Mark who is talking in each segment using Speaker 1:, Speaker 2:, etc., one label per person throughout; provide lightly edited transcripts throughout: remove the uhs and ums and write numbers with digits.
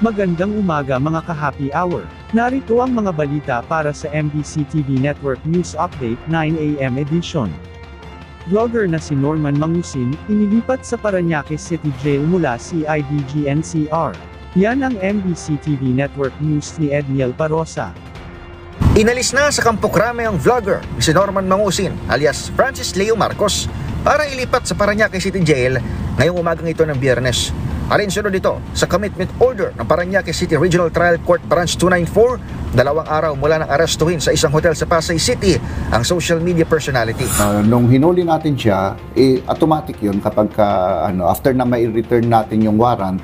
Speaker 1: Magandang umaga mga ka-happy hour. Narito ang mga balita para sa MBC TV Network News Update 9 AM edition. Vlogger na si Norman Mangusin, inilipat sa Parañaque City Jail mula CIDG-NCR. Yan ang MBC TV Network News ni Edniel Parosa.
Speaker 2: Inalis na sa Campo Crame ang vlogger si Norman Mangusin alias Francis Leo Marcos para ilipat sa Parañaque City Jail ngayong umagang ito ng Biyernes. Alinsunod dito sa commitment order ng Parañaque City Regional Trial Court Branch 294, 2 araw mula nang arestuhin sa isang hotel sa Pasay City ang social media personality.
Speaker 3: Nung hinuli natin siya, automatic yun kapag after na mai-return natin yung warrant,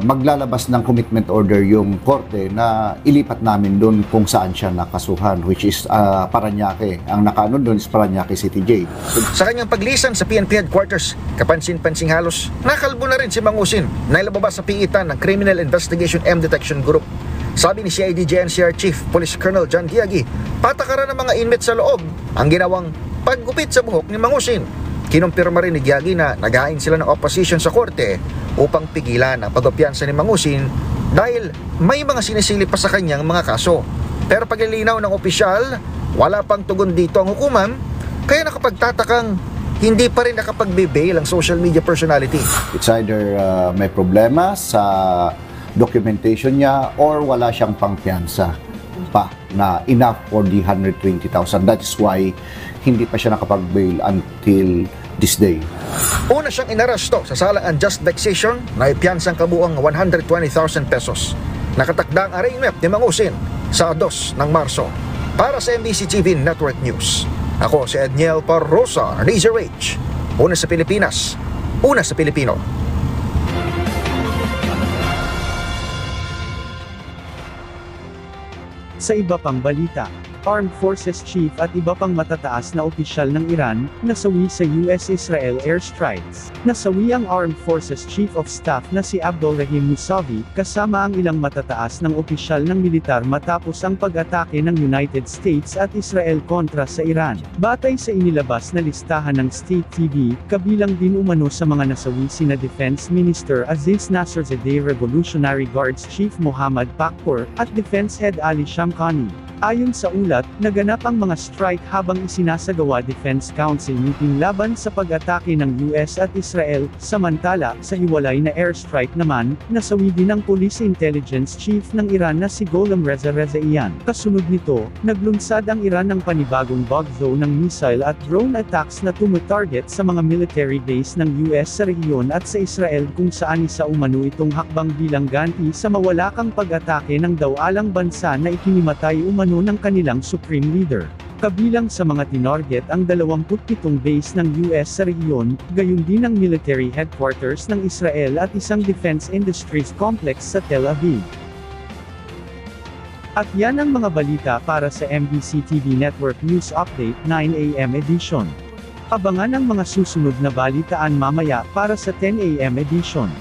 Speaker 3: maglalabas ng commitment order yung korte na ilipat namin doon kung saan siya nakasuhan, which is Parañaque. Ang nakaano doon is Parañaque City Jail.
Speaker 2: Sa kanyang paglisan sa PNP headquarters, kapansin-pansing halos nakalbo na rin si Mangusin na ilabas sa piitan ng Criminal Investigation and Detection Group. Sabi ni CIDG-NCR Chief Police Colonel John Giagi, patakaran ng mga inmates sa loob ang ginawang paggupit sa buhok ni Mangusin. Kinumpirma rin ni Giagi na naghain sila ng opposition sa korte upang pigilan ang pagpapiyansa ni Mangusin dahil may mga sinisilip pa sa kanyang mga kaso. Pero paglilinaw ng opisyal, wala pang tugon dito ang hukuman, kaya nakapagtatakang hindi pa rin nakapagbe-bail ang social media personality.
Speaker 3: It's either may problema sa documentation niya or wala siyang pangpiyansa pa na enough for the 120,000. That is why hindi pa siya nakapag-bail until this day.
Speaker 2: Una siyang inaresto sa salang unjust vexation na ipiyansang kabuang 120,000 pesos. Nakatakda ang arraignment ni Mangusin sa 2 ng Marso. Para sa MBC TV Network News, ako si Edniel Parosa, Razor H. Una sa Pilipinas, una sa Pilipino.
Speaker 1: Sa iba pang balita, Armed Forces Chief at iba pang matataas na opisyal ng Iran, nasawi sa US-Israel airstrikes. Nasawi ang Armed Forces Chief of Staff na si Abdolrahim Musavi, kasama ang ilang matataas ng opisyal ng militar matapos ang pag-atake ng United States at Israel kontra sa Iran. Batay sa inilabas na listahan ng State TV, kabilang din umano sa mga nasawi sina Defense Minister Aziz Nasrzadeh, Revolutionary Guards Chief Mohammad Pakpour, at Defense Head Ali Shamkhani. Ayon sa ulat, naganap ang mga strike habang isinasagawa Defense Council meeting laban sa pag-atake ng US at Israel, samantala, sa hiwalay na airstrike naman, nasawi din ang Police Intelligence Chief ng Iran na si Gholam Reza Rezaian. Kasunod nito, naglunsad ang Iran ng panibagong bug zone ng missile at drone attacks na tumatarget sa mga military base ng US sa rehiyon at sa Israel kung saan isa umano itong hakbang bilang ganti sa mawalakang pag-atake ng daw-alang bansa na ikinimatay umano ng kanilang Supreme Leader. Kabilang sa mga tinarget ang 27 base ng US sa rehiyon, gayon din ang military headquarters ng Israel at isang defense industries complex sa Tel Aviv. At yan ang mga balita para sa MBC TV Network News Update 9 AM edition. Abangan ang mga susunod na balitaan mamaya para sa 10 AM edition.